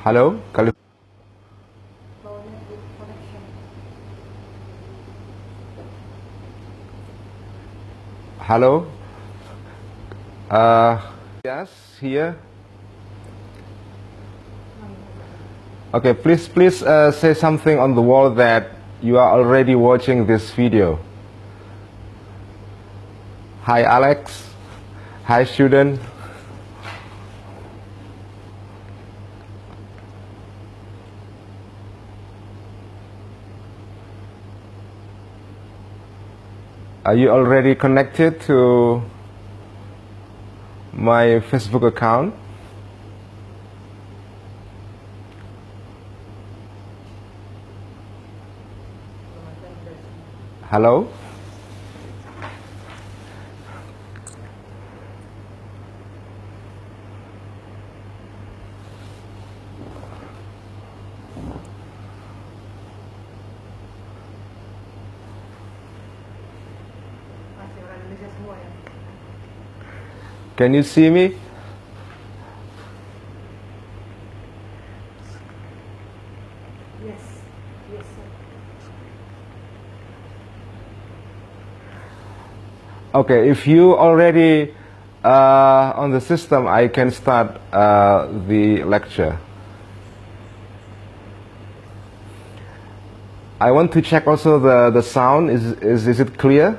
Hello, hello. Yes, here. Okay, please say something on the wall that you are already watching this video. Hi, Alex. Hi, student. Are you already connected to my Facebook account? Hello? Can you see me? Yes, yes, sir. Okay, if you already on the system, I can start the lecture. I want to check also the sound. Is it clear?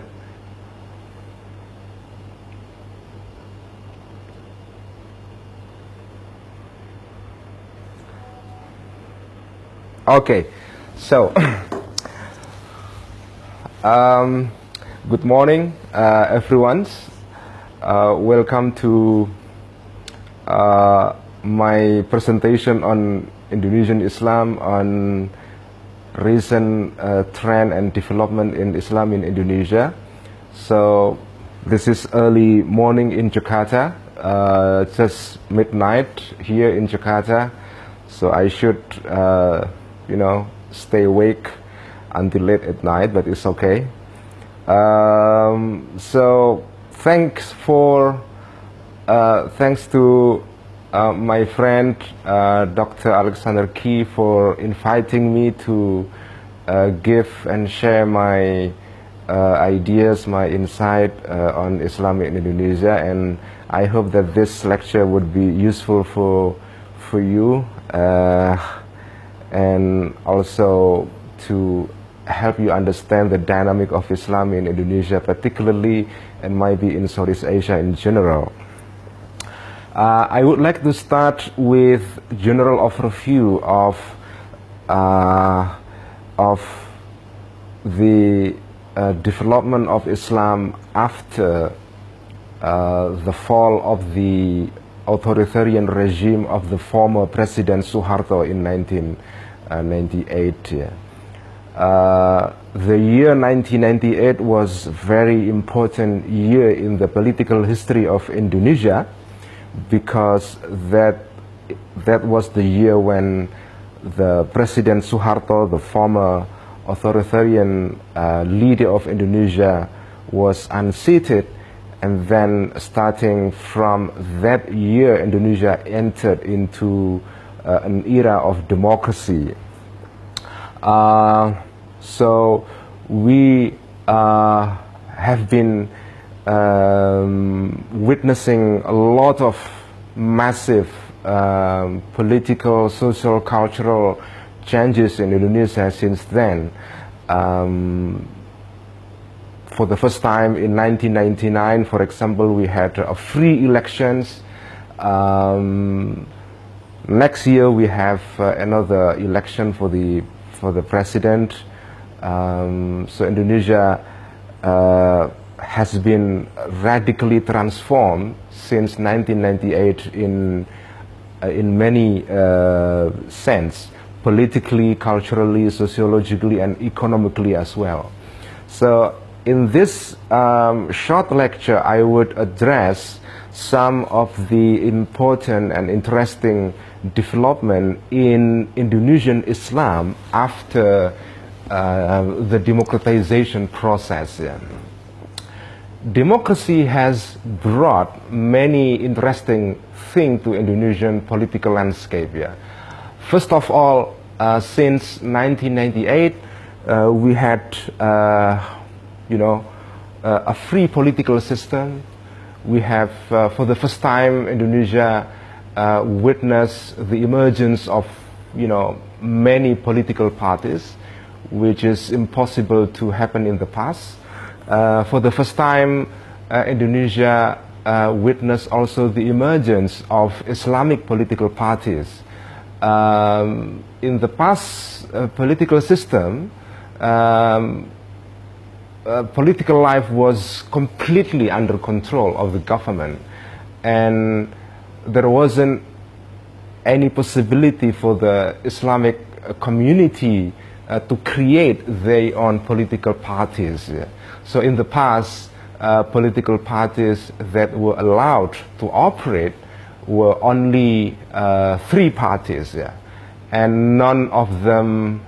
Okay, so good morning, everyone. Welcome to my presentation on Indonesian Islam, on recent trend and development in Islam in Indonesia. So this is early morning in Jakarta, just midnight here in Jakarta. So I should stay awake until late at night, but it's okay. So thanks to my friend Dr. Alexander Key for inviting me to give and share my ideas, my insight on Islam in Indonesia, and I hope that this lecture would be useful for you. And also to help you understand the dynamic of Islam in Indonesia particularly, and maybe in Southeast Asia in general. I would like to start with general overview of the development of Islam after the fall of the authoritarian regime of the former President Suharto in 1998. The year 1998 was a very important year in the political history of Indonesia, because that was the year when the President Suharto, the former authoritarian leader of Indonesia, was unseated. And then starting from that year, Indonesia entered into an era of democracy. So we have been witnessing a lot of massive political, social, cultural changes in Indonesia since then. For the first time in 1999, for example, we had free elections. Next year we have another election for the president. So Indonesia has been radically transformed since 1998 in many sense, politically, culturally, sociologically, and economically as well. So in this short lecture, I would address some of the important and interesting development in Indonesian Islam after the democratization process. Democracy has brought many interesting things to Indonesian political landscape. First of all, since 1998, we had, a free political system. We have, for the first time, Indonesia witnessed the emergence of, many political parties, which is impossible to happen in the past. For the first time, Indonesia witnessed also the emergence of Islamic political parties. In the past political system, political life was completely under control of the government, and there wasn't any possibility for the Islamic community to create their own political parties. So in the past, political parties that were allowed to operate were only 3 parties, and none of them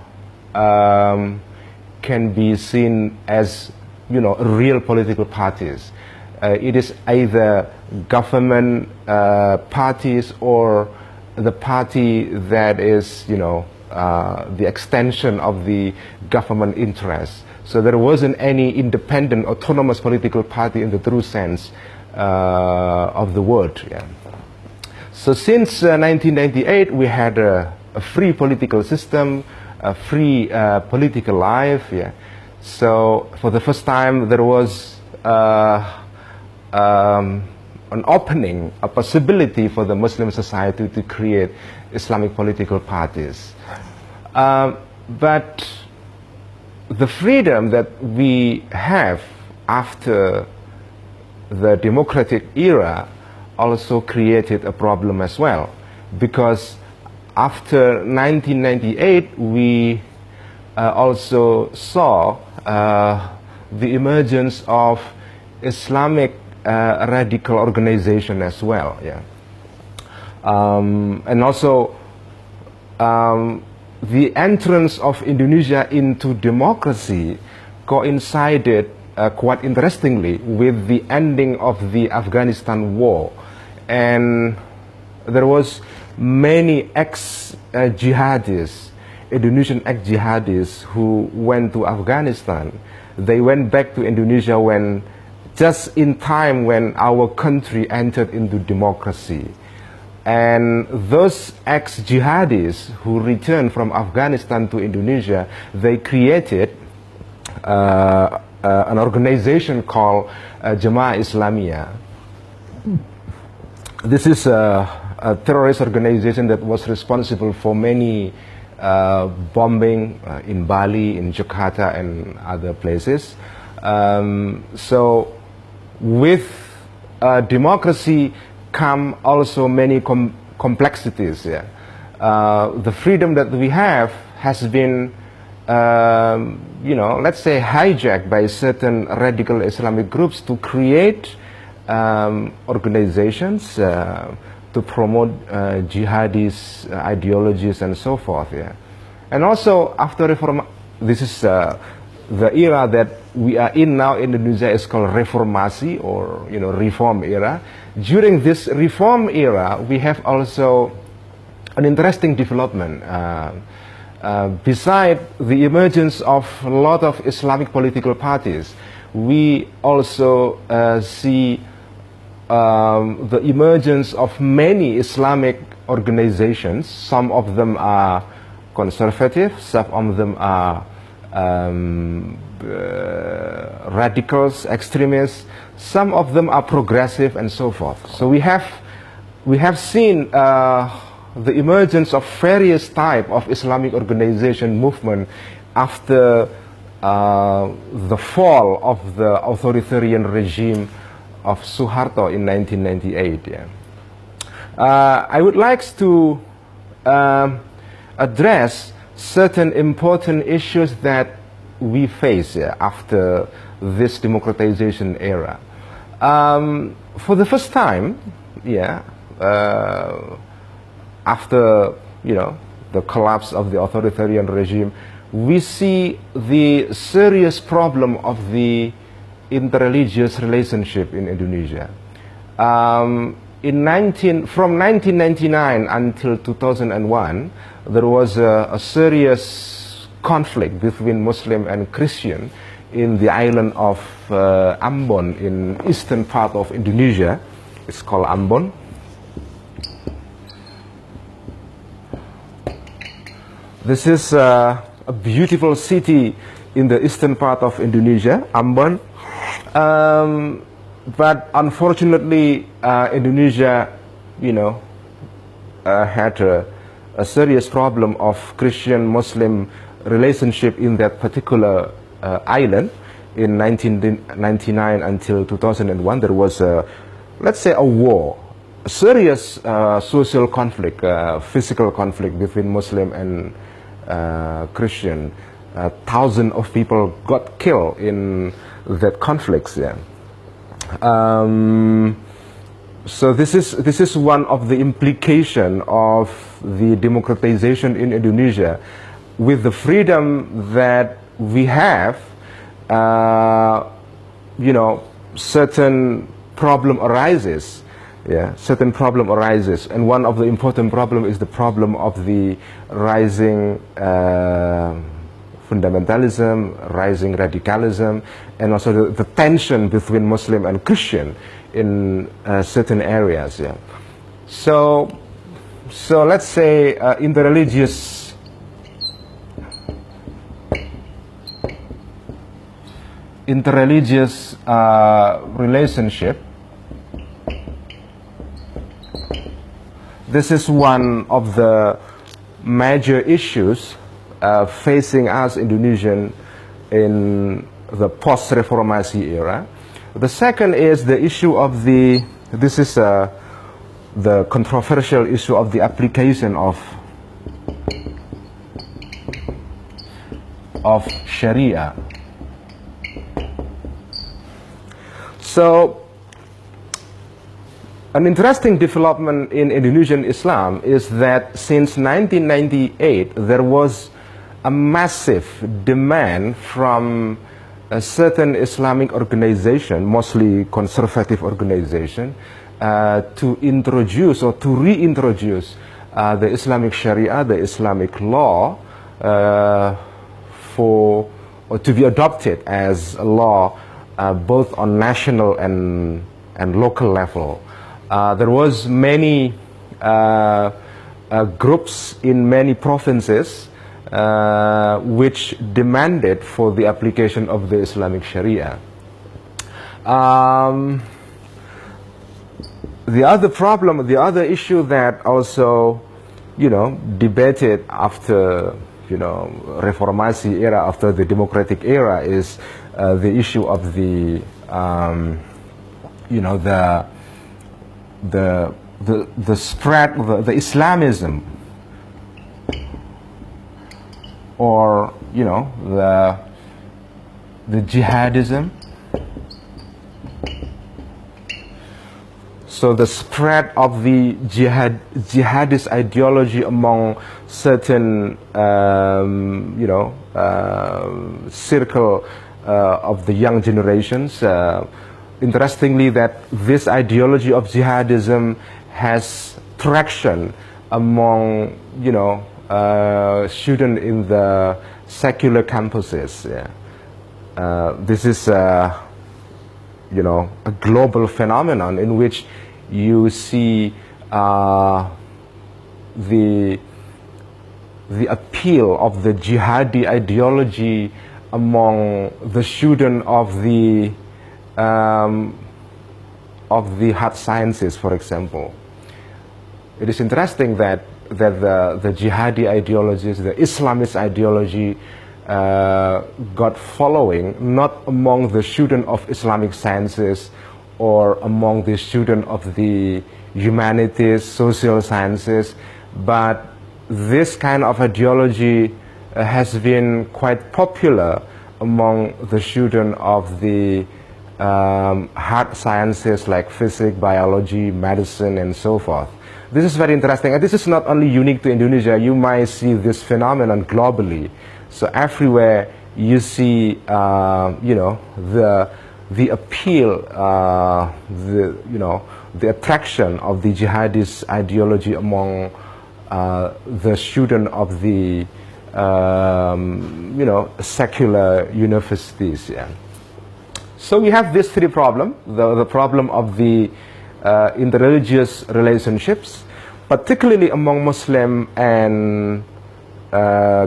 can be seen as, real political parties. It is either government parties or the party that is, the extension of the government interest. So there wasn't any independent, autonomous political party in the true sense of the word. So since 1998, we had a free political system, a free political life. So for the first time, there was an opening, a possibility for the Muslim society to create Islamic political parties. But the freedom that we have after the democratic era also created a problem as well, because after 1998 we also saw the emergence of Islamic radical organization as well, and also the entrance of Indonesia into democracy coincided quite interestingly with the ending of the Afghanistan war, and there was many ex-jihadists, Indonesian ex-jihadists who went to Afghanistan. They went back to Indonesia when just in time when our country entered into democracy. And those ex-jihadists who returned from Afghanistan to Indonesia, they created an organization called Jemaah Islamiyah. This is a terrorist organization that was responsible for many bombing in Bali, in Jakarta, and other places. So with democracy come also many complexities. The freedom that we have has been, let's say, hijacked by certain radical Islamic groups to create organizations to promote jihadist ideologies and so forth. And also after reform, this is the era that we are in now in Indonesia is called reformasi, or reform era. During this reform era, we have also an interesting development. Beside the emergence of a lot of Islamic political parties, we also see the emergence of many Islamic organizations. Some of them are conservative, some of them are radicals, extremists, some of them are progressive, and so forth. So we have seen the emergence of various type of Islamic organization movement after the fall of the authoritarian regime of Suharto in 1998. I would like to address certain important issues that we face after this democratization era. For the first time, after the collapse of the authoritarian regime, we see the serious problem of the interreligious relationship in Indonesia. from 1999 until 2001, there was a serious conflict between Muslim and Christian in the island of Ambon in eastern part of Indonesia. It's called Ambon. This is a beautiful city in the eastern part of Indonesia, Ambon. But unfortunately, Indonesia, had a serious problem of Christian-Muslim relationship in that particular island. In 1999 until 2001, there was let's say a war, a serious social conflict, physical conflict between Muslim and Christian. Thousands of people got killed in that conflict. Yeah. So this is one of the implication of the democratization in Indonesia. With the freedom that we have, certain problem arises. Yeah, certain problem arises, and one of the important problem is the problem of the rising fundamentalism, rising radicalism, and also the tension between Muslim and Christian in certain areas. Yeah. So let's say interreligious relationship. This is one of the major issues facing us Indonesian in the post-reformasi era. The second is the issue of the controversial issue of the application of Sharia. So an interesting development in Indonesian Islam is that since 1998 there was a massive demand from a certain Islamic organization, mostly conservative organization, to introduce or to reintroduce the Islamic Sharia, the Islamic law, to be adopted as a law both on national and local level. There was many groups in many provinces which demanded for the application of the Islamic Sharia. The other issue that also, debated after, Reformasi era, after the democratic era, is the issue of the spread of the Islamism, or the jihadism. So the spread of the jihadist ideology among certain circle of the young generations. Interestingly, that this ideology of jihadism has traction among students in the secular campuses. Yeah. This is a global phenomenon in which you see the appeal of the jihadi ideology among the student of the hard sciences, for example. It is interesting that the jihadi ideologies, the Islamist ideology, got following not among the student of Islamic sciences or among the student of the humanities, social sciences, but this kind of ideology has been quite popular among the student of the hard sciences like physics, biology, medicine, and so forth. This is very interesting, and this is not only unique to Indonesia. You might see this phenomenon globally. So everywhere you see, the appeal, the attraction of the jihadist ideology among the student of the secular universities. Yeah. So we have these three problems: the problem of the interreligious relationships, particularly among Muslim and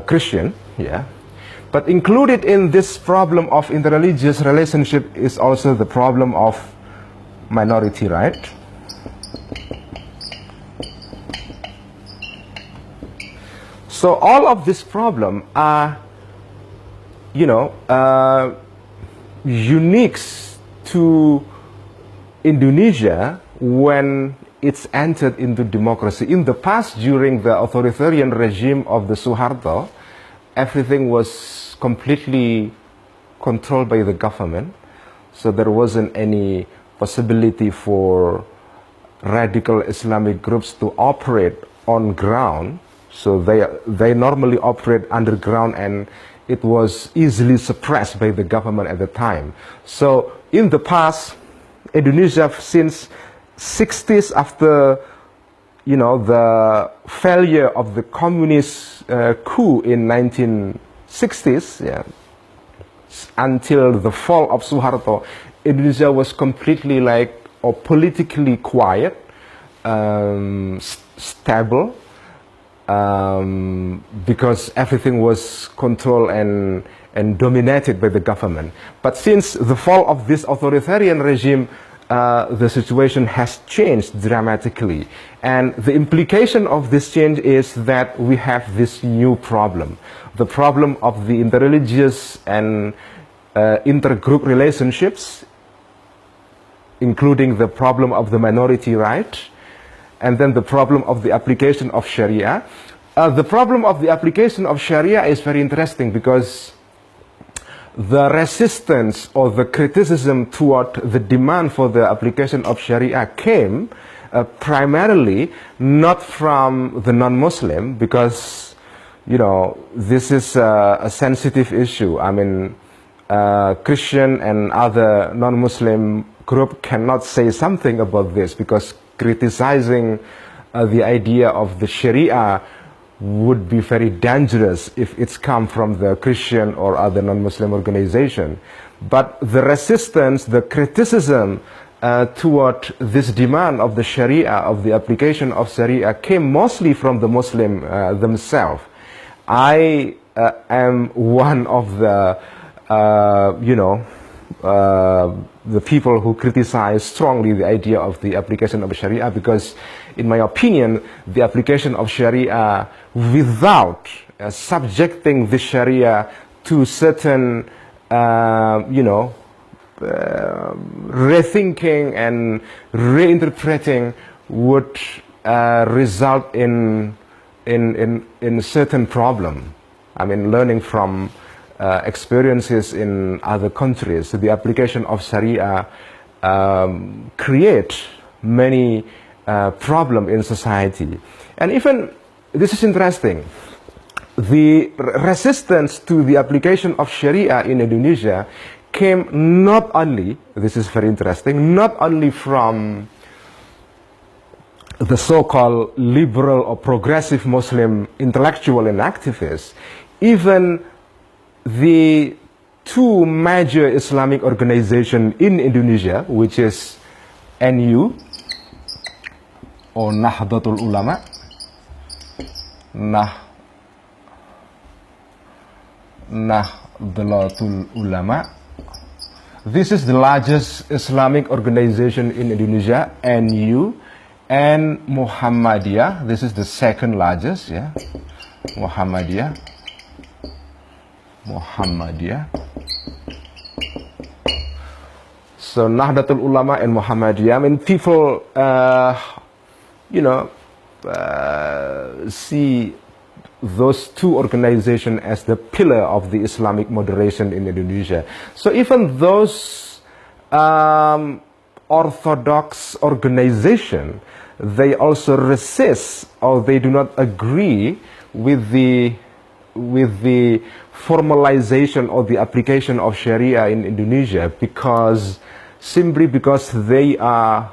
Christian. Yeah. But included in this problem of interreligious relationship is also the problem of minority right. So all of these problems are, unique to Indonesia when it's entered into democracy. In the past, during the authoritarian regime of the Suharto, everything was completely controlled by the government. So there wasn't any possibility for radical Islamic groups to operate on ground. So they normally operate underground, and it was easily suppressed by the government at the time. So in the past, Indonesia, since 60s, after the failure of the communist coup in 1960s, yeah, until the fall of Suharto, Indonesia was completely politically quiet, stable, because everything was controlled and dominated by the government. But since the fall of this authoritarian regime, the situation has changed dramatically. And the implication of this change is that we have this new problem. The problem of the interreligious and intergroup relationships, including the problem of the minority right, and then the problem of the application of Sharia. The problem of the application of Sharia is very interesting because the resistance or the criticism toward the demand for the application of Sharia came primarily not from the non-Muslim, because this is a sensitive issue. I mean, Christian and other non-Muslim group cannot say something about this, because criticizing the idea of the Sharia would be very dangerous if it's come from the Christian or other non-Muslim organization. But the resistance, the criticism toward this demand of the Sharia, of the application of Sharia, came mostly from the Muslim themselves. I am one of the the people who criticize strongly the idea of the application of Sharia, because in my opinion, the application of Sharia without subjecting the Sharia to certain rethinking and reinterpreting would result in certain problem. I mean, learning from experiences in other countries, the application of Sharia create many problems in society. And even, this is interesting, the resistance to the application of Sharia in Indonesia came not only, this is very interesting, not only from the so-called liberal or progressive Muslim intellectual and activists, even the two major Islamic organizations in Indonesia, which is NU or Nahdlatul Ulama, Nahdlatul Ulama. This is the largest Islamic organization in Indonesia, NU, and Muhammadiyah. This is the second largest, yeah, Muhammadiyah. So Nahdlatul Ulama and Muhammadiyah. I mean, people, see those two organizations as the pillar of the Islamic moderation in Indonesia. So even those orthodox organizations, they also resist, or they do not agree with the formalization or the application of Sharia in Indonesia, simply because they are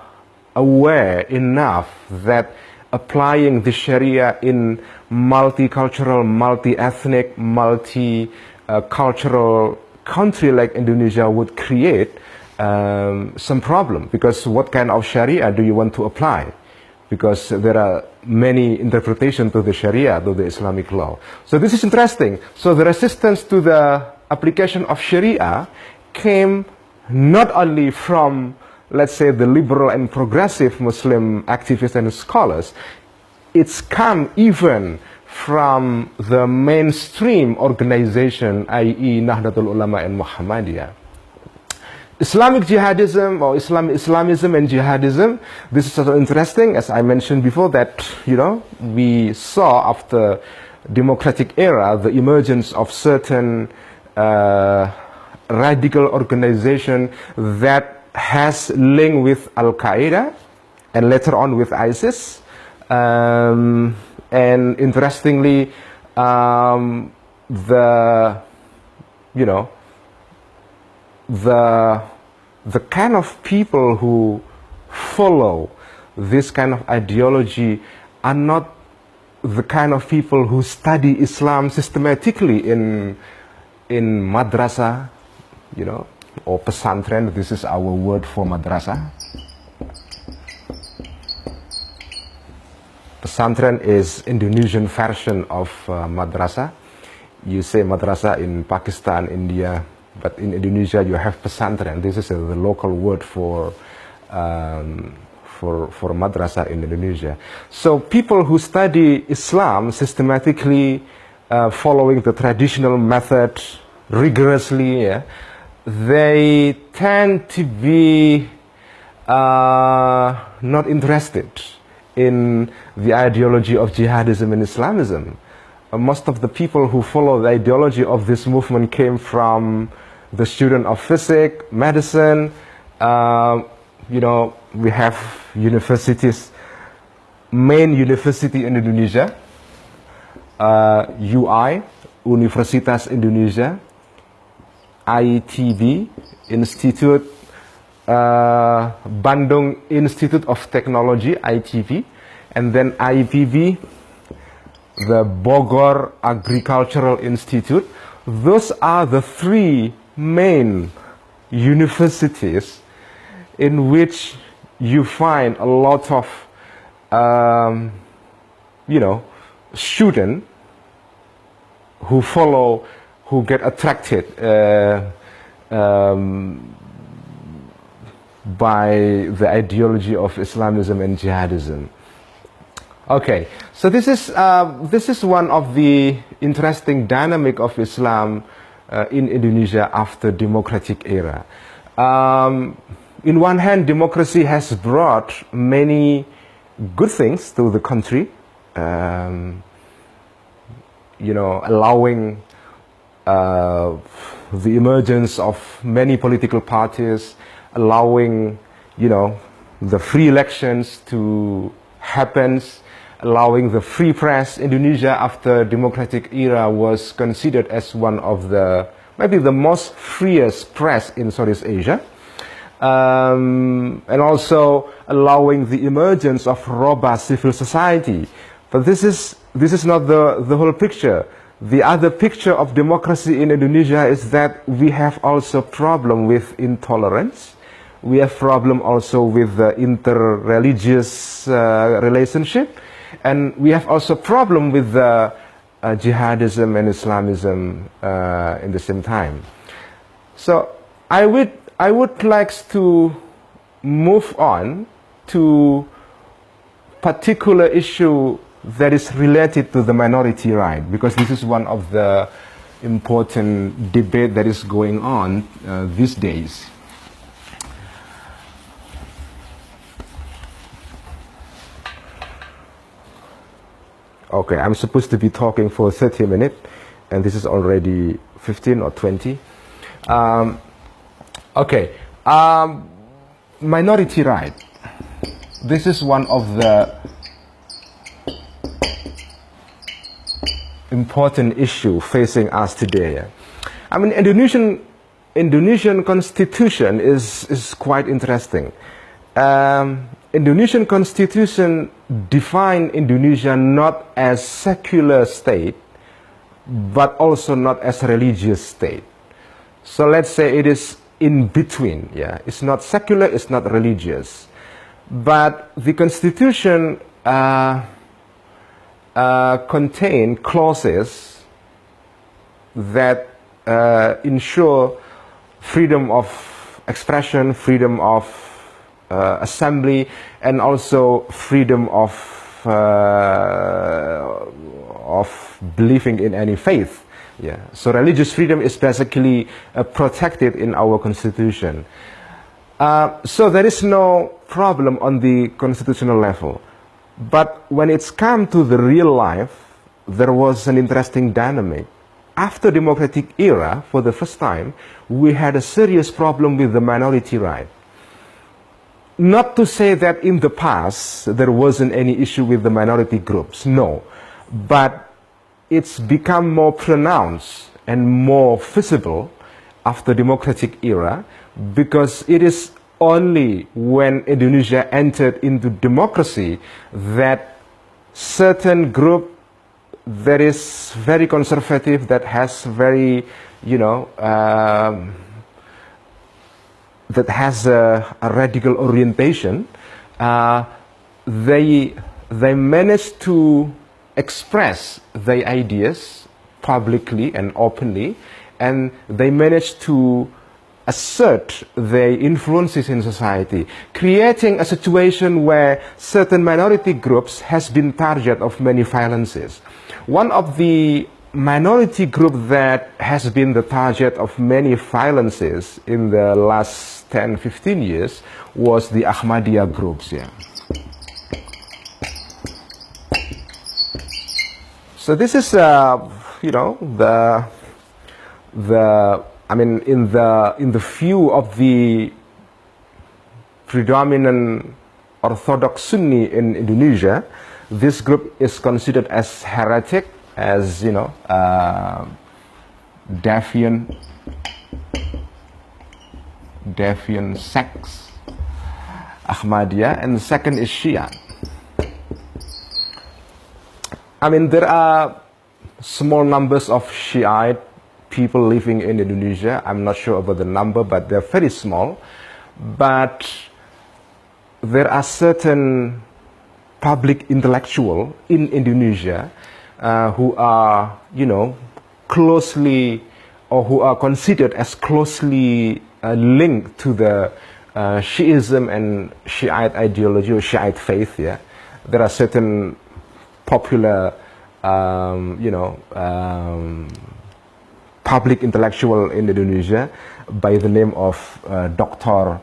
aware enough that applying the Sharia in multicultural, multi-ethnic, multi-cultural country like Indonesia would create some problem, because what kind of Sharia do you want to apply? Because there are many interpretations to the Sharia, to the Islamic law. So this is interesting. So the resistance to the application of Sharia came not only from, let's say, the liberal and progressive Muslim activists and scholars, it's come even from the mainstream organization, i.e. Nahdlatul Ulama and Muhammadiyah. Islamic jihadism, or Islamism and jihadism, this is also interesting, as I mentioned before, that, we saw after democratic era the emergence of certain radical organization that has link with Al-Qaeda and later on with ISIS. And interestingly, the kind of people who follow this kind of ideology are not the kind of people who study Islam systematically in madrasah, or pesantren. This is our word for madrasah. Pesantren is Indonesian version of madrasah. You say madrasah in Pakistan, India, but in Indonesia you have pesantren. This is the local word for madrasah in Indonesia. So people who study Islam systematically, following the traditional method rigorously, they tend to be not interested in the ideology of jihadism and Islamism. Most of the people who follow the ideology of this movement came from the student of physics, medicine. We have universities, main university in Indonesia, UI, Universitas Indonesia, ITB, Institute, Bandung Institute of Technology, ITB, and then IPB, the Bogor Agricultural Institute. Those are the three main universities in which you find a lot of, students who follow, who get attracted by the ideology of Islamism and jihadism. Okay, so this is one of the interesting dynamic of Islam in Indonesia after democratic era. In one hand, democracy has brought many good things to the country, allowing the emergence of many political parties, allowing, the free elections to happen, allowing the free press. Indonesia after democratic era was considered as one of the, maybe the most freest press in Southeast Asia. And also allowing the emergence of robust civil society. But this is not the whole picture. The other picture of democracy in Indonesia is that we have also problem with intolerance. We have problem also with the interreligious relationship. And we have also problem with the jihadism and Islamism in the same time. So I would like to move on to particular issue that is related to the minority right, because this is one of the important debate that is going on these days. Okay, I'm supposed to be talking for 30 minutes, and this is already 15 or 20. Minority right. This is one of the important issue facing us today. I mean, Indonesian constitution is quite interesting. Indonesian constitution define Indonesia not as secular state, but also not as religious state. So let's say it is in between. Yeah, it's not secular, it's not religious, but the constitution contain clauses that ensure freedom of expression, freedom of assembly, and also freedom of believing in any faith. Yeah. So religious freedom is basically protected in our constitution. So there is no problem on the constitutional level. But when it's come to the real life, there was an interesting dynamic. After democratic era, for the first time, we had a serious problem with the minority right. Not to say that in the past there wasn't any issue with the minority groups, no. But it's become more pronounced and more visible after democratic era, because it is only when Indonesia entered into democracy that certain group that is very conservative, that has very, that has a radical orientation, they managed to express their ideas publicly and openly, and they managed to assert their influences in society, creating a situation where certain minority groups has been target of many violences. One of the minority group that has been the target of many violences in the last 10-15 years was the Ahmadiyya groups. Yeah. So this is, in the view of the predominant Orthodox Sunni in Indonesia, this group is considered as heretic, as deviant sects, Ahmadiyya, and the second is Shia. There are small numbers of Shiite people living in Indonesia. I'm not sure about the number, but they're very small. But there are certain public intellectuals in Indonesia who are, closely, or who are considered as closely linked to the Shiism and Shiite ideology or Shiite faith. Yeah, there are certain popular, public intellectual in Indonesia by the name of Dr.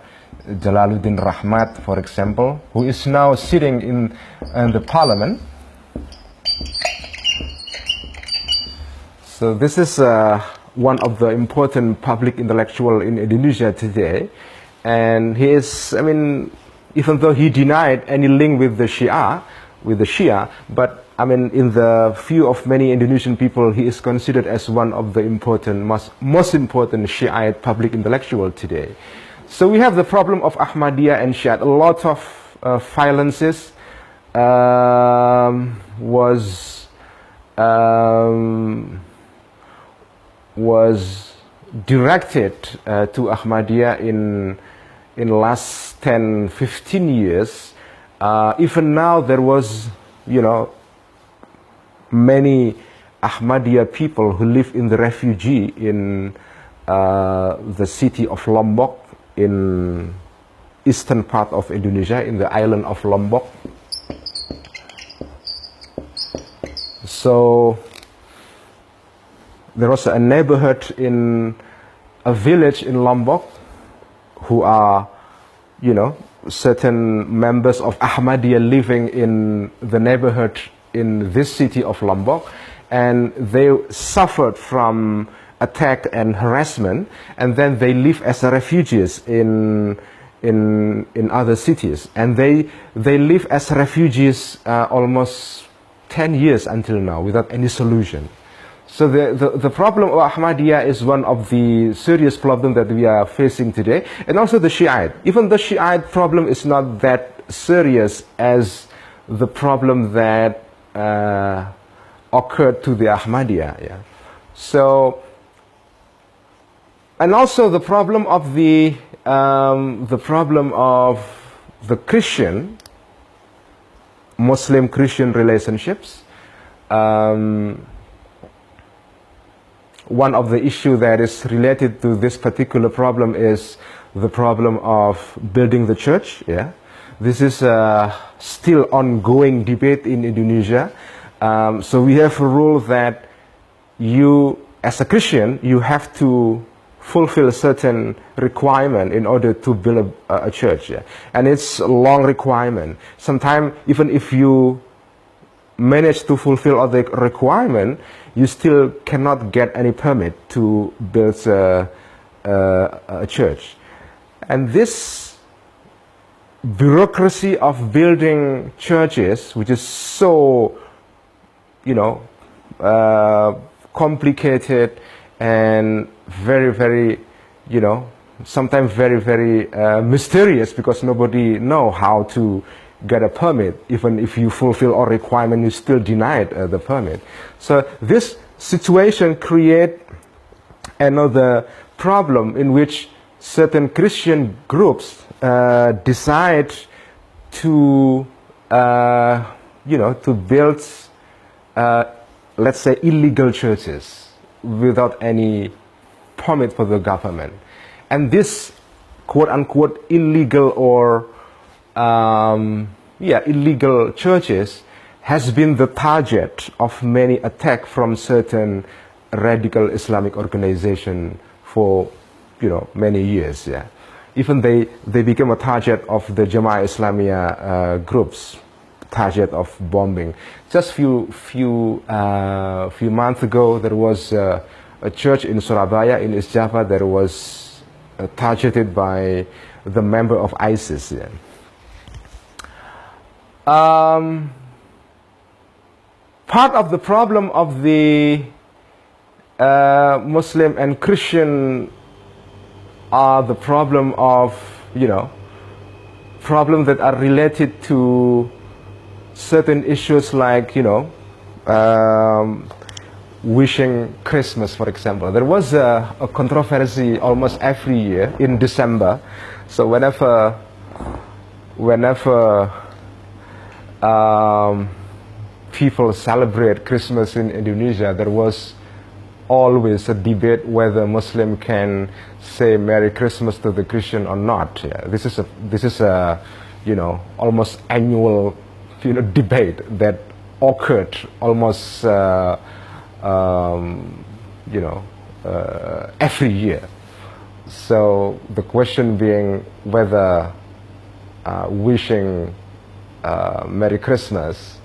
Jalaluddin Rahmat, for example, who is now sitting in the parliament. So this is one of the important public intellectual in Indonesia today, and he is, even though he denied any link with the Shia, but in the view of many Indonesian people, he is considered as one of the most important Shiite public intellectual today. So we have the problem of Ahmadiyya and Shiite. A lot of violences was directed to Ahmadiyya in last 10-15 years. Even now there was, many Ahmadiyya people who live in the refugee in the city of Lombok, in eastern part of Indonesia, in the island of Lombok. So there was a neighborhood in a village in Lombok who are, certain members of Ahmadiyya living in the neighborhood in this city of Lombok, and they suffered from attack and harassment, and then they live as refugees in other cities, and they live as refugees almost 10 years until now without any solution. So the problem of Ahmadiyya is one of the serious problems that we are facing today, and also the Shiite. Even the Shiite problem is not that serious as the problem that occurred to the Ahmadiyya. Yeah. So, and also the problem of the Christian, Muslim-Christian relationships. One of the issues that is related to this particular problem is the problem of building the church. Yeah, this is still ongoing debate in Indonesia. So we have a rule that you, as a Christian, you have to fulfill certain requirement in order to build a church. Yeah? And it's a long requirement. Sometimes even if you manage to fulfill all the requirement, you still cannot get any permit to build a church. And this bureaucracy of building churches, which is so, complicated and very, sometimes very mysterious, because nobody know how to get a permit. Even if you fulfill all requirements, you still denied the permit. So this situation create another problem in which certain Christian groups decide to build let's say illegal churches without any permit for the government. And this quote-unquote illegal or illegal churches has been the target of many attacks from certain radical Islamic organizations for many years. Yeah, even they became a target of the Jamaah Islamiyah groups, target of bombing. Just few months ago, there was a church in Surabaya, in East Java, that was targeted by the member of ISIS. Yeah. Part of the problem of the Muslim and Christian are the problem of, problems that are related to certain issues like, wishing Christmas, for example. There was a controversy almost every year in December. So whenever people celebrate Christmas in Indonesia, there was always a debate whether Muslim can say Merry Christmas to the Christian or not. Yeah, this is a almost annual debate that occurred almost every year. So the question being whether wishing Merry Christmas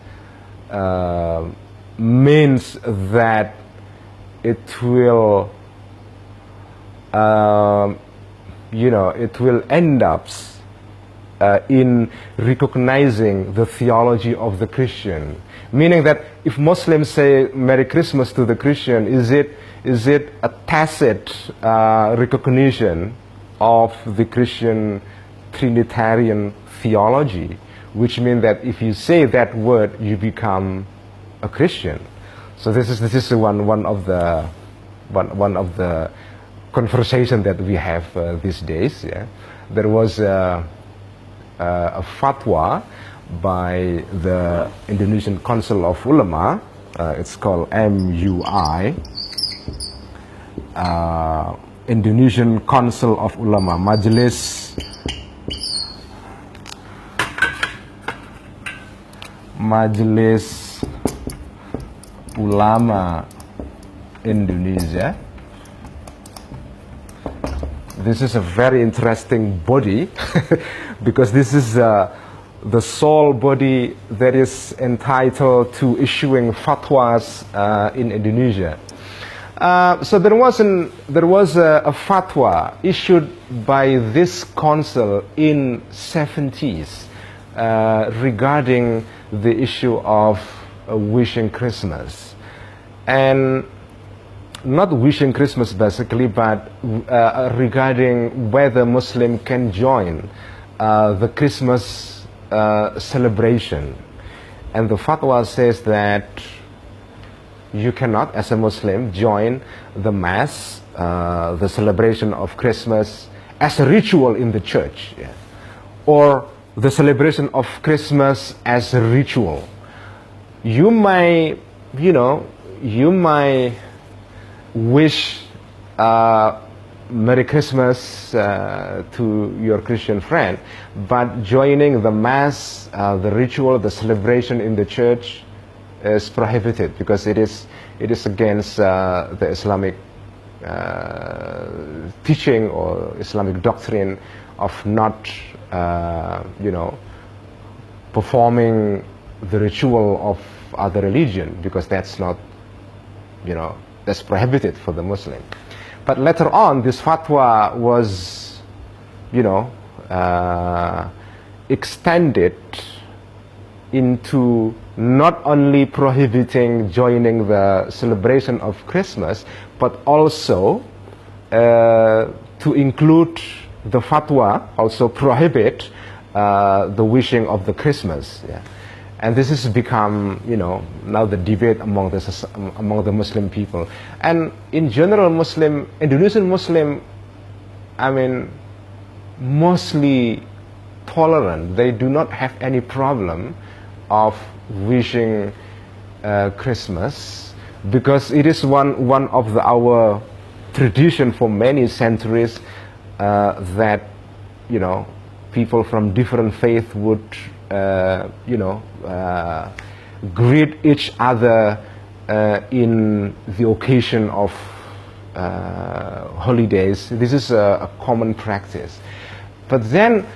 means that it will it will end up in recognizing the theology of the Christian, meaning that if Muslims say Merry Christmas to the Christian, is it a tacit recognition of the Christian Trinitarian theology, which means that if you say that word, you become a Christian. So this is one of the conversation that we have these days. Yeah, there was a fatwa by the Indonesian Council of Ulama. It's called MUI, Indonesian Council of Ulama, Majelis Ulama Indonesia. This is a very interesting body because this is the sole body that is entitled to issuing fatwas in Indonesia. So there was a fatwa issued by this council in 70s regarding the issue of wishing Christmas. And not wishing Christmas basically, but regarding whether Muslim can join the Christmas celebration. And the fatwa says that you cannot, as a Muslim, join the mass, the celebration of Christmas as a ritual in the church, yeah, or the celebration of Christmas as a ritual. You may, you might wish Merry Christmas to your Christian friend, but joining the mass, the ritual, the celebration in the church is prohibited, because it is against the Islamic teaching or Islamic doctrine of not, performing the ritual of other religion, because that's not, that's prohibited for the Muslim. But later on, this fatwa was, extended into not only prohibiting joining the celebration of Christmas, but also to include the fatwa also prohibit the wishing of the Christmas. Yeah. And this has become, now the debate among the Muslim people. And in general, Indonesian Muslim, mostly tolerant. They do not have any problem of wishing Christmas, because it is one of our tradition for many centuries that, people from different faiths would greet each other in the occasion of holidays. This is a common practice. But then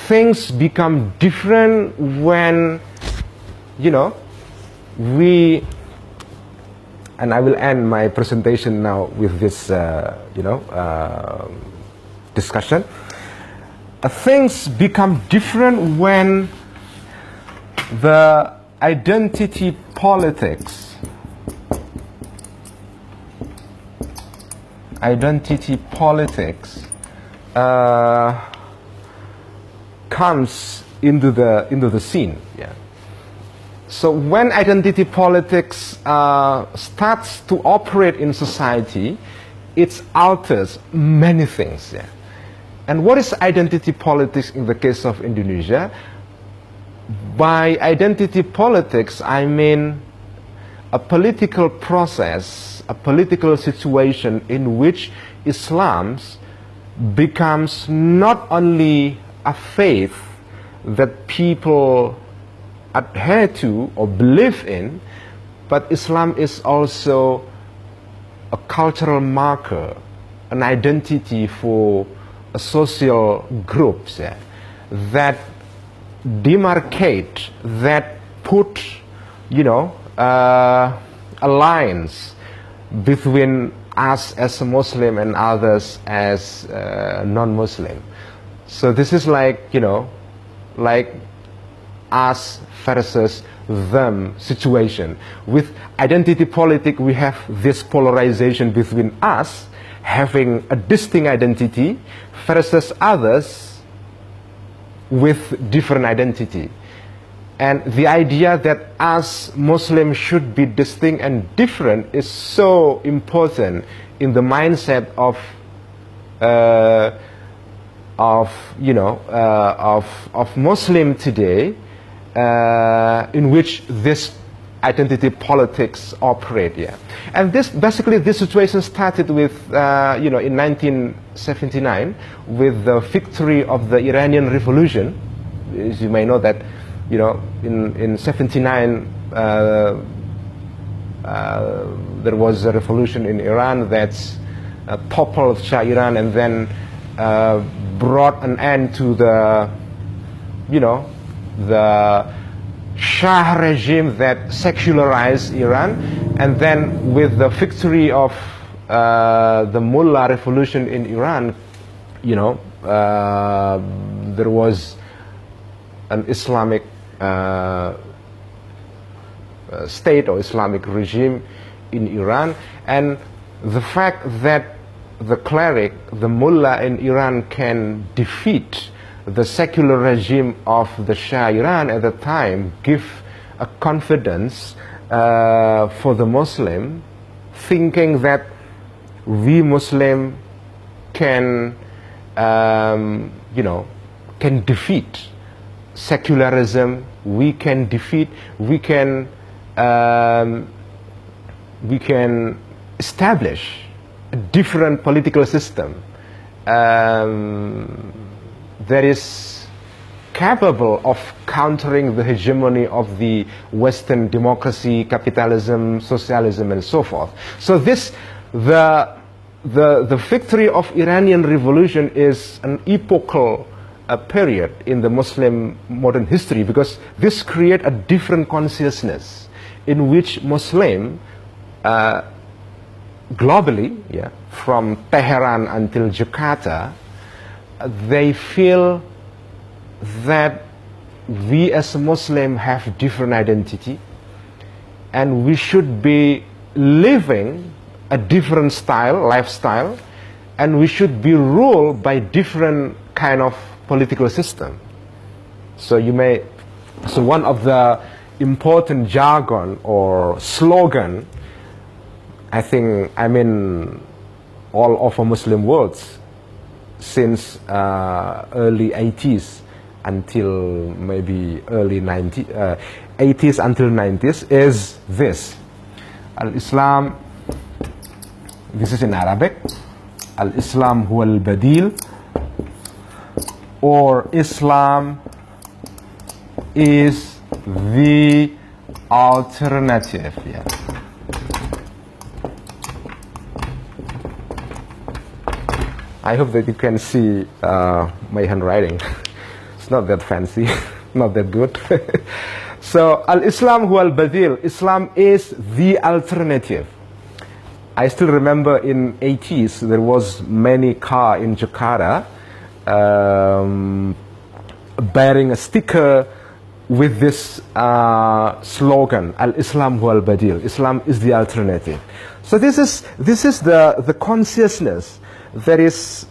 things become different when, and I will end my presentation now with this, discussion. Things become different when the identity politics comes into the scene. Yeah. So when identity politics starts to operate in society, it alters many things. Yeah. And what is identity politics in the case of Indonesia? By identity politics, I mean a political process, a political situation in which Islam becomes not only a faith that people adhere to or believe in, but Islam is also a cultural marker, an identity for social groups, yeah, that demarcate, that put, a lines between us as a Muslim and others as non-Muslim. So this is like, like us versus them situation. With identity politics, we have this polarization between us having a distinct identity versus others with different identity. And the idea that us Muslims should be distinct and different is so important in the mindset of Muslim today, in which this identity politics operate. Yeah. And this situation started with in 1979 with the victory of the Iranian Revolution. As you may know that, in 79 there was a revolution in Iran that toppled Shah Iran and then brought an end to the Shah regime that secularized Iran. And then with the victory of the Mullah revolution in Iran, there was an Islamic state or Islamic regime in Iran, and the fact that the cleric, the mullah in Iran can defeat the secular regime of the Shah Iran at the time give a confidence for the Muslim, thinking that we Muslim can, can defeat secularism. We can defeat. We can establish a different political system that is capable of countering the hegemony of the Western democracy, capitalism, socialism, and so forth. So the victory of Iranian Revolution is an epochal period in the Muslim modern history, because this creates a different consciousness in which Muslim globally, from Tehran until Jakarta, they feel that we as Muslim have different identity, and we should be living a different lifestyle, and we should be ruled by different kind of political system. So one of the important jargon or slogan, I mean all over Muslim worlds since early 80s until maybe early 80s until 90s is this: Al-Islam, this is in Arabic, Al-Islam huwa al-badil, or Islam is the alternative. I hope that you can see my handwriting. It's not that fancy, not that good. So, Al-Islam huwa al-badil, Islam is the alternative. I still remember in 80s there was many car in Jakarta bearing a sticker with this slogan, Al-Islam huwa al-badil, Islam is the alternative. So this is the consciousness that is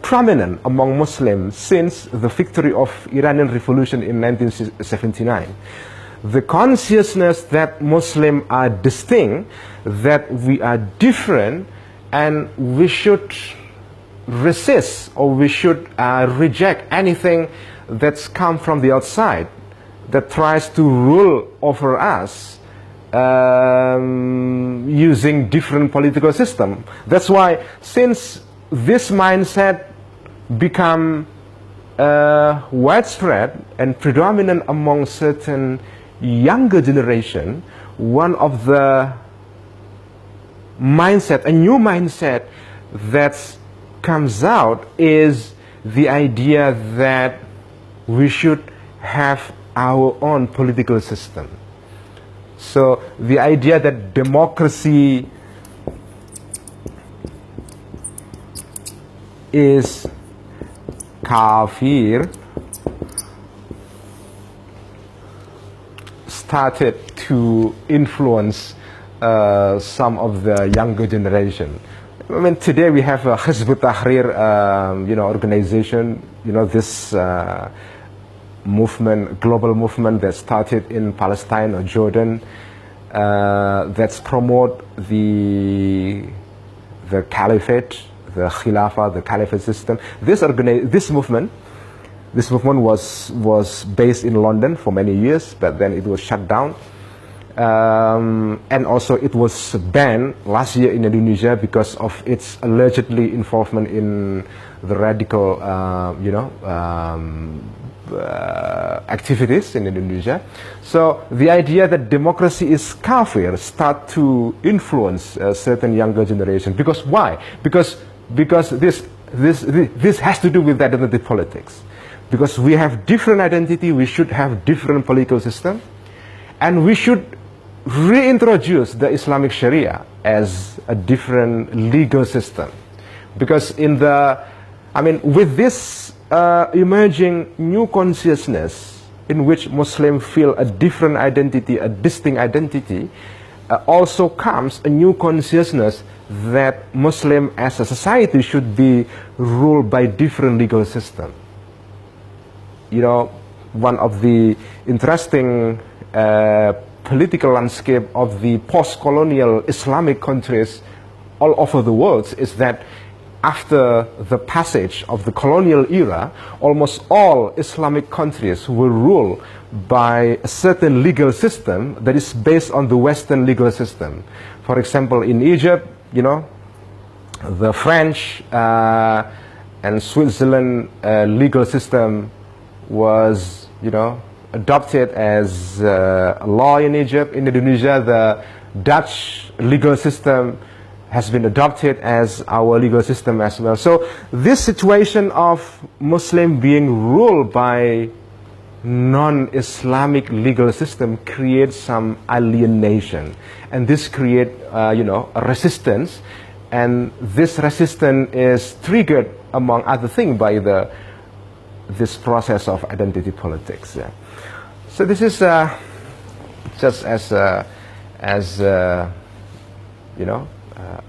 prominent among Muslims since the victory of Iranian Revolution in 1979. The consciousness that Muslims are distinct, that we are different, and we should resist, or we should reject anything that's come from the outside that tries to rule over us using different political system. That's why, since this mindset become widespread and predominant among certain younger generation, one of the mindset, a new mindset that comes out is the idea that we should have our own political system. So the idea that democracy is kafir started to influence some of the younger generation. I mean, today we have a Hizb ut-Tahrir, organization, this movement, global movement that started in Palestine or Jordan, that's promote the caliphate, the Khilafah, the caliphate system. This movement was based in London for many years, but then it was shut down. And also it was banned last year in Indonesia because of its allegedly involvement in the radical, activities in Indonesia. So the idea that democracy is kafir start to influence a certain younger generation. Because why? Because this has to do with identity politics. Because we have different identity, we should have different political system, and we should reintroduce the Islamic Sharia as a different legal system. Because with this emerging new consciousness in which Muslims feel a different identity, a distinct identity, also comes a new consciousness that Muslim as a society should be ruled by different legal system. You know, one of the interesting political landscape of the post-colonial Islamic countries all over the world is that after the passage of the colonial era, almost all Islamic countries were ruled by a certain legal system that is based on the Western legal system. For example, in Egypt, you know, the French and Switzerland legal system was, you know, adopted as a law in Egypt. In Indonesia, the Dutch legal system has been adopted as our legal system as well. So this situation of Muslim being ruled by non-Islamic legal system creates some alienation, and this creates you know, a resistance, and this resistance is triggered among other things by this process of identity politics. Yeah. So this is just as you know,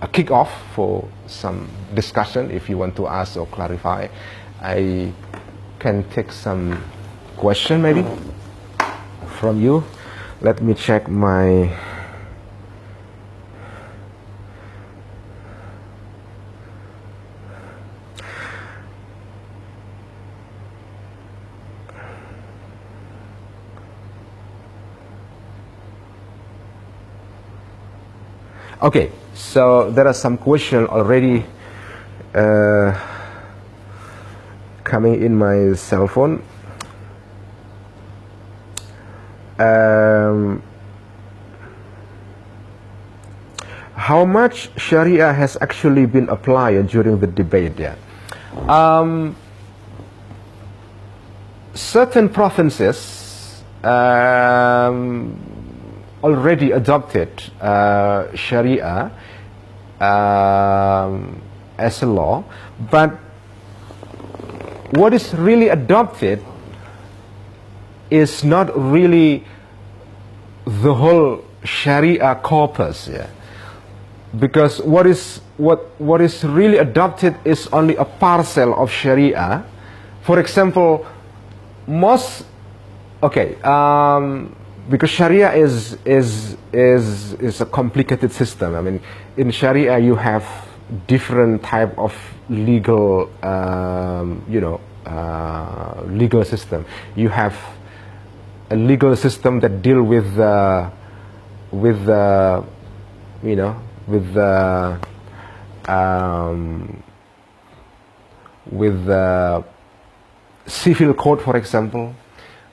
a kick-off for some discussion. If you want to ask or clarify, I can take some question maybe from you. Let me check my okay. So there are some questions already coming in my cell phone. How much Sharia has actually been applied during the debate? Yeah. Certain provinces already adopted Sharia as a law, but what is really adopted is not really the whole Sharia corpus, yeah. Because what is really adopted is only a parcel of Sharia. For example, most because Sharia is a complicated system. I mean, in Sharia you have different type of legal you know, legal system. You have a legal system that deal with you know, with the civil code, for example.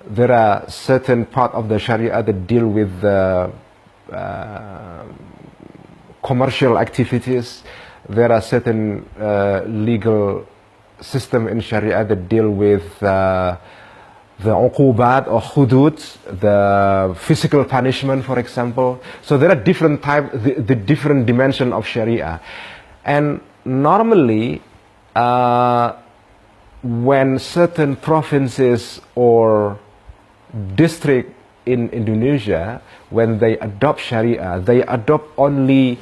There are certain part of the Sharia that deal with commercial activities. There are certain legal system in Sharia that deal with the uqubat or hudud, the physical punishment, for example. So there are different type, the different dimension of Sharia. And normally, when certain provinces or district in Indonesia, when they adopt Sharia, they adopt only,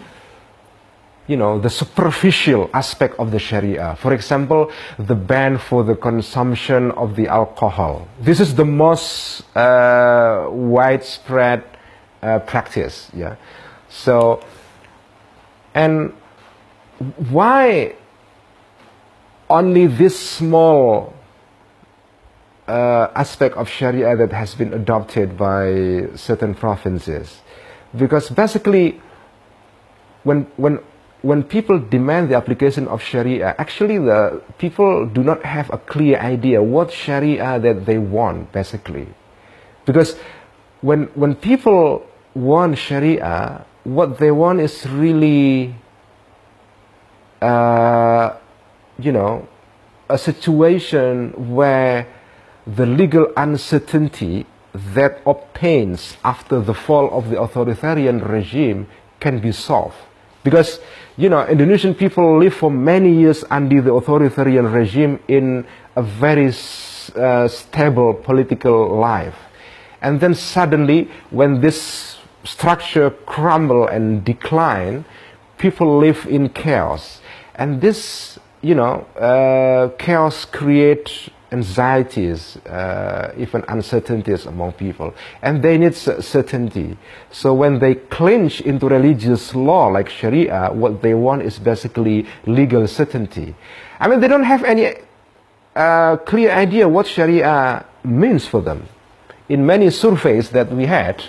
you know, the superficial aspect of the Sharia. For example, the ban for the consumption of the alcohol. This is the most widespread practice. Yeah. So, and why only this small aspect of Sharia that has been adopted by certain provinces? Because basically, when people demand the application of Sharia, actually the people do not have a clear idea what Sharia that they want, basically. Because when people want Sharia, what they want is really, you know, a situation where the legal uncertainty that obtains after the fall of the authoritarian regime can be solved. Because, you know, Indonesian people live for many years under the authoritarian regime in a very stable political life. And then suddenly, when this structure crumble and decline, people live in chaos. And this, chaos creates anxieties, even uncertainties among people. And they need certainty. So when they clinch into religious law like Sharia, what they want is basically legal certainty. I mean, they don't have any clear idea what Sharia means for them. In many surveys that we had,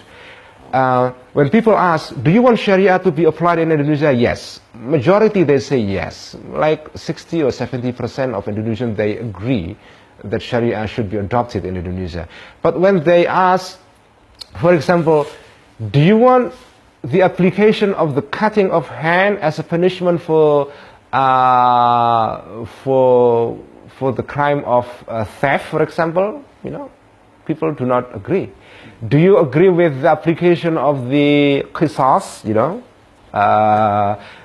when people ask, do you want Sharia to be applied in Indonesia? Yes. Majority, they say yes. Like 60 or 70% of Indonesians, they agree that Sharia should be adopted in Indonesia. But when they ask, for example, do you want the application of the cutting of hand as a punishment for the crime of theft, for example, people do not agree. Do you agree with the application of the qisas,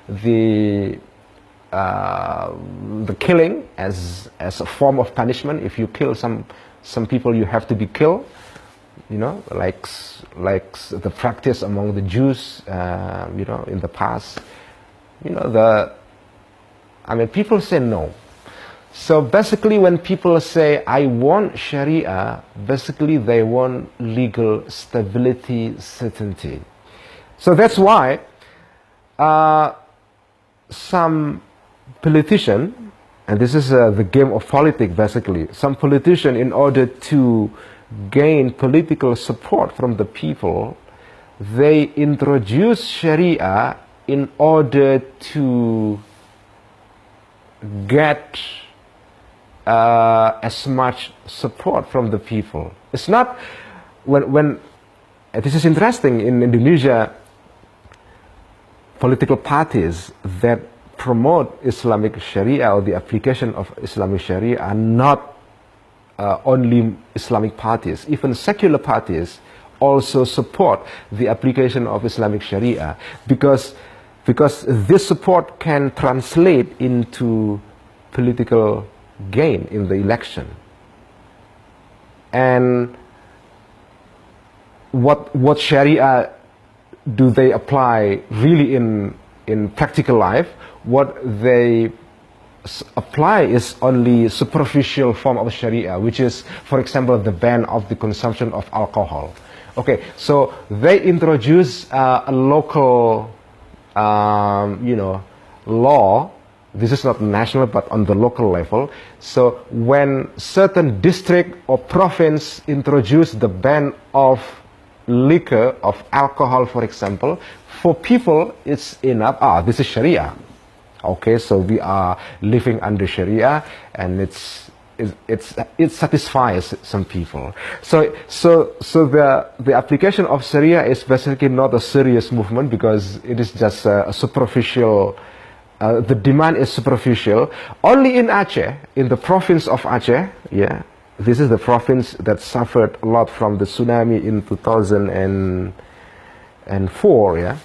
the killing as a form of punishment? If you kill some people, you have to be killed, like the practice among the Jews, in the past. People say no. So basically, when people say, I want Sharia, basically they want legal stability, certainty. So that's why some politician, and this is the game of politics basically, some politician, in order to gain political support from the people, they introduce Sharia in order to get as much support from the people. It's not when this is interesting. In Indonesia, political parties that promote Islamic Sharia or the application of Islamic Sharia are not only Islamic parties. Even secular parties also support the application of Islamic Sharia because this support can translate into political gain in the election. And what Sharia do they apply really in practical life? What they apply is only superficial form of Sharia, which is, for example, the ban of the consumption of alcohol. Okay, so they introduce a local, law. This is not national, but on the local level. So when certain district or province introduce the ban of liquor, of alcohol, for example, for people it's enough. This is Sharia. Okay, so we are living under Sharia, and it satisfies some people. So the application of Sharia is basically not a serious movement because it is just a superficial. The demand is superficial. Only in Aceh, in the province of Aceh, this is the province that suffered a lot from the tsunami in 2004.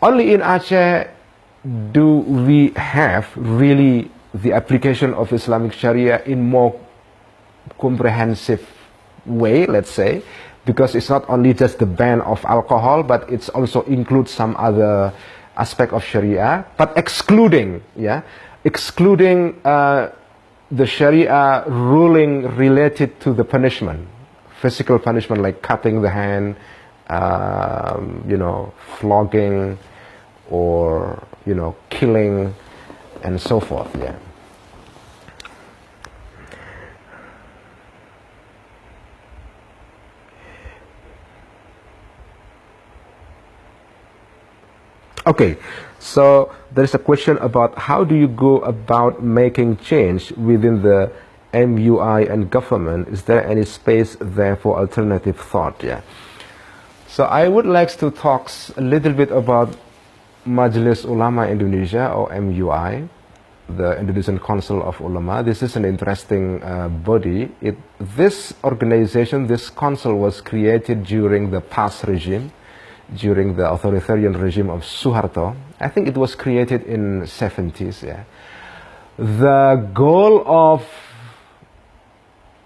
Only in Aceh do we have really the application of Islamic Sharia in more comprehensive way, let's say, because it's not only just the ban of alcohol, but it also includes some other aspect of Sharia, but excluding the Sharia ruling related to the punishment, physical punishment like cutting the hand, flogging, or killing, and so forth. Okay, so there is a question about how do you go about making change within the MUI and government? Is there any space there for alternative thought? So I would like to talk a little bit about Majelis Ulama Indonesia, or MUI, the Indonesian Council of Ulama. This is an interesting body. This organization, this council, was created during the past regime, during the authoritarian regime of Suharto. I think it was created in the 70s. The goal of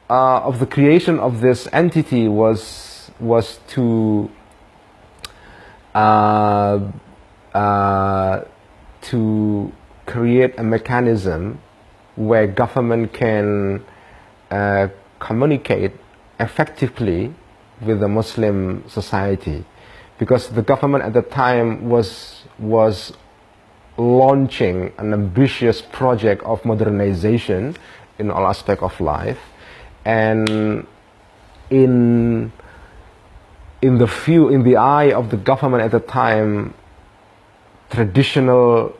the creation of this entity was to uh, to create a mechanism where government can communicate effectively with the Muslim society, because the government at the time was launching an ambitious project of modernization in all aspects of life, and in the eye of the government at the time, traditional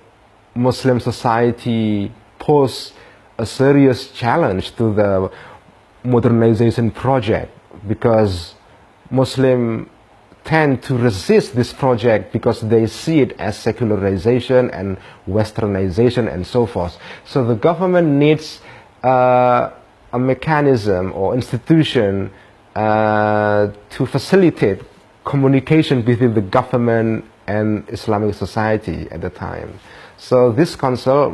Muslim society posed a serious challenge to the modernization project, because Muslims tend to resist this project because they see it as secularization and westernization and so forth. So the government needs a mechanism or institution to facilitate communication between the government and Islamic society at the time. So this council,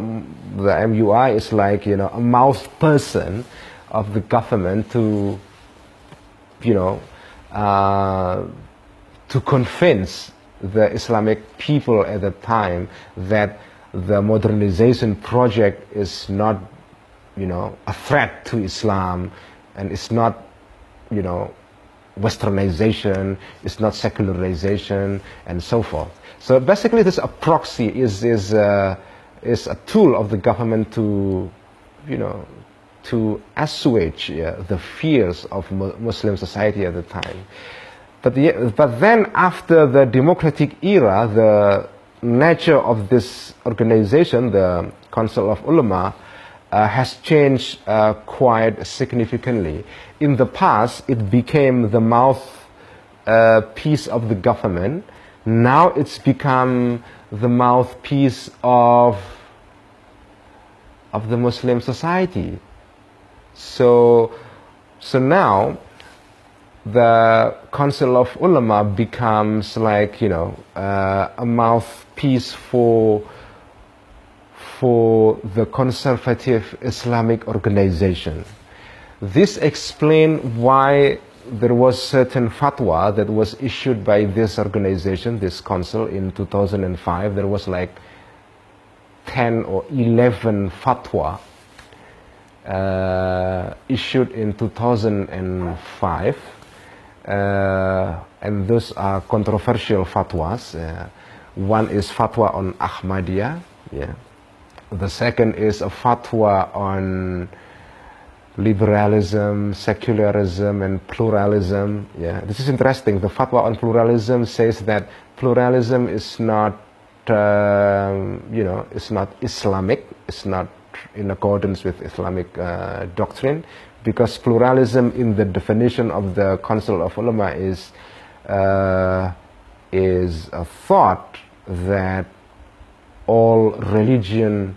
the MUI, is like, you know, a mouth person of the government to, you know, to convince the Islamic people at the time that the modernization project is not, you know, a threat to Islam, and it's not, you know, westernization, it's not secularization, and so forth. So basically this a proxy, is a tool of the government to, you know, to assuage the fears of Muslim society at the time. But then after the democratic era, the nature of this organization, the Council of Ulama, has changed quite significantly. In the past, it became the mouthpiece of the government. Now it's become the mouthpiece of the Muslim society. So now the Council of Ulama becomes like, you know, a mouthpiece for the conservative Islamic organization. This explains why there was certain fatwa that was issued by this organization, this council, in 2005. There was like 10 or 11 fatwa issued in 2005, and those are controversial fatwas. One is fatwa on Ahmadiyya, yeah. The second is a fatwa on liberalism, secularism, and pluralism. Yeah, this is interesting. The fatwa on pluralism says that pluralism is not, you know, it's not Islamic. It's not in accordance with Islamic doctrine, because pluralism, in the definition of the Council of Ulama, is a thought that all religion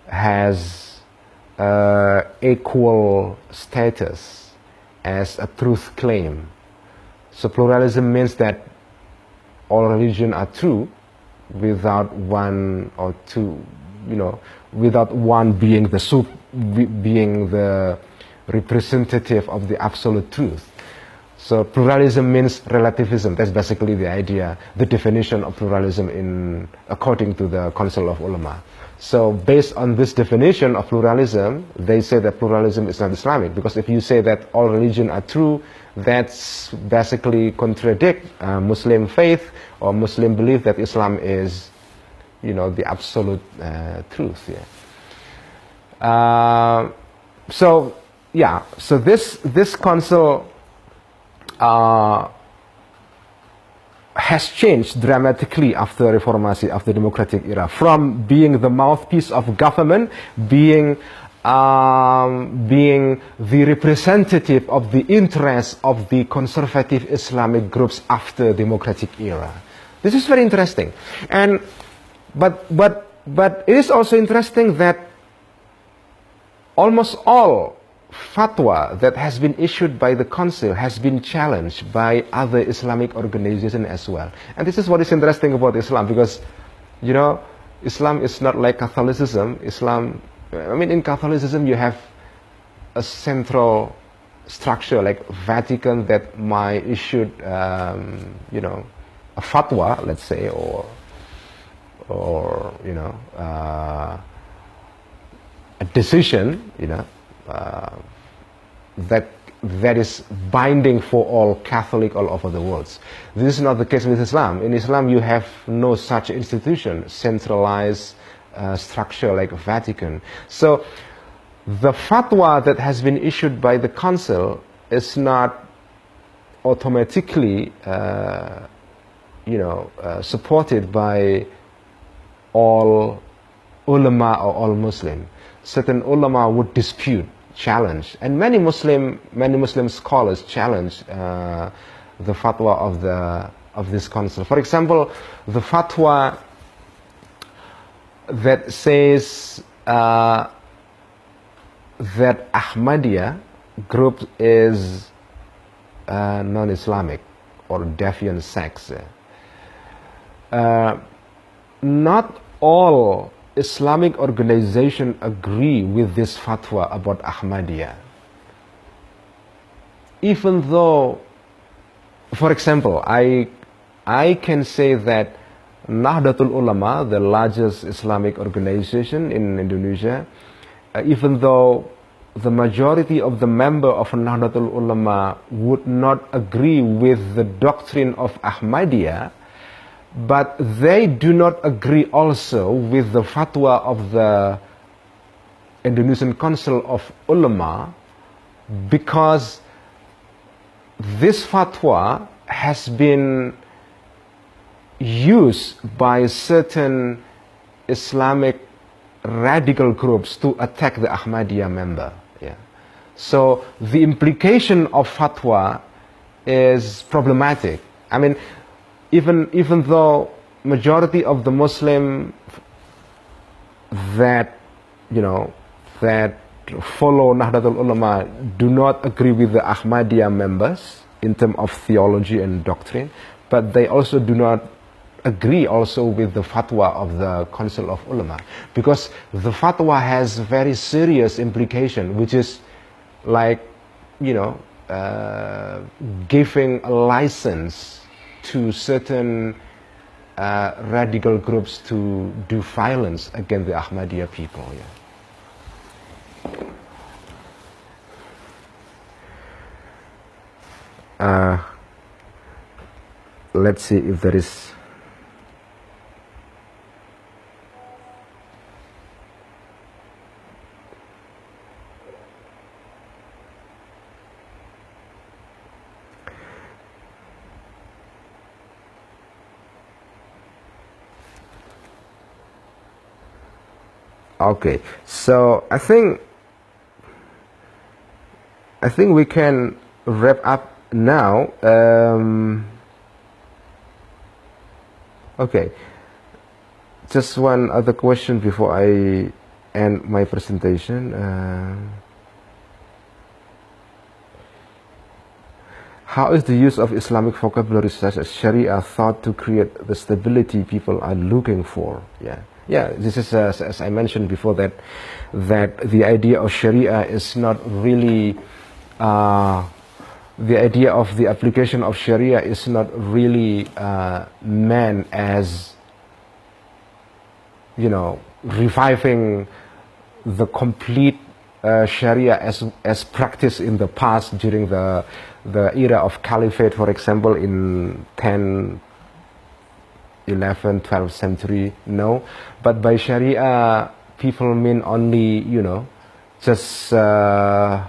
has equal status as a truth claim. So pluralism means that all religions are true without one or two, you know, without one being the representative of the absolute truth. So pluralism means relativism. That's basically the idea, the definition of pluralism according to the Council of Ulama. So based on this definition of pluralism, they say that pluralism is not Islamic, because if you say that all religions are true, that's basically contradict Muslim faith or Muslim belief that Islam is, you know, the absolute truth. Yeah. So this council has changed dramatically after Reformasi, after democratic era, from being the mouthpiece of government, being the representative of the interests of the conservative Islamic groups after democratic era. This is very interesting, but it is also interesting that almost all fatwa that has been issued by the council has been challenged by other Islamic organizations as well. And this is what is interesting about Islam, because, you know, Islam is not like Catholicism. Islam, I mean, in Catholicism you have a central structure like Vatican that might issue, you know, a a fatwa, let's say, or a decision, that is binding for all Catholic all over the world. This is not the case with Islam. In Islam, you have no such institution, centralized structure like Vatican. So the fatwa that has been issued by the council is not automatically supported by all ulama or all Muslim. Certain ulama would dispute, challenge, and many Muslim scholars challenge the fatwa of this council. For example, the fatwa that says that Ahmadiyya group is non-Islamic or deviant sects. Not all Islamic organizations agree with this fatwa about Ahmadiyya. Even though, for example, I can say that Nahdlatul Ulama, the largest Islamic organization in Indonesia, even though the majority of the members of Nahdlatul Ulama would not agree with the doctrine of Ahmadiyya, but they do not agree also with the fatwa of the Indonesian Council of Ulama, because this fatwa has been used by certain Islamic radical groups to attack the Ahmadiyya member. Yeah. So the implication of fatwa is problematic. I mean, even though majority of the Muslim that follow Nahdlatul Ulama do not agree with the Ahmadiyya members in terms of theology and doctrine, but they also do not agree also with the fatwa of the Council of Ulama, because the fatwa has very serious implication, which is like giving a license to certain radical groups to do violence against the Ahmadiyya people. Yeah. Let's see if there is. Okay, so I think we can wrap up now. Okay, just one other question before I end my presentation. How is the use of Islamic vocabulary such as Sharia thought to create the stability people are looking for? Yeah, this is as I mentioned before, that the idea of Sharia is not really the idea of the application of Sharia is not really meant as reviving the complete Sharia as practiced in the past during the era of Caliphate, for example, in 10th, 11th, 12th century. No, but by Sharia people mean only just a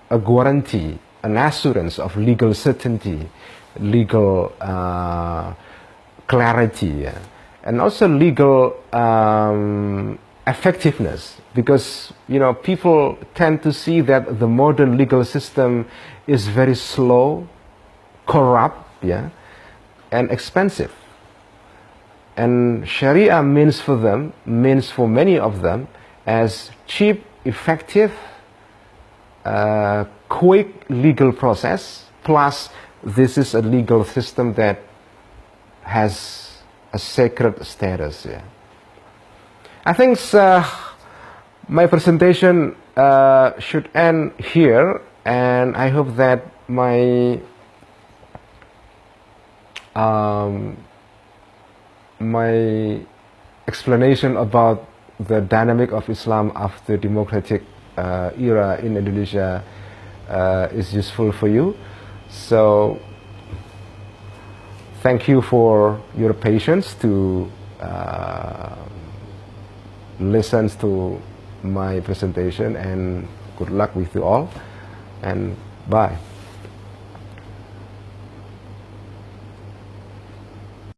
guarantee, an assurance of legal certainty, legal clarity, and also legal effectiveness, because people tend to see that the modern legal system is very slow, corrupt, and expensive. And Sharia means for many of them as cheap, effective, quick legal process, plus this is a legal system that has a sacred status. I think my presentation should end here, and I hope that my my explanation about the dynamic of Islam after democratic era in Indonesia is useful for you. So thank you for your patience to listen to my presentation, and good luck with you all, and bye.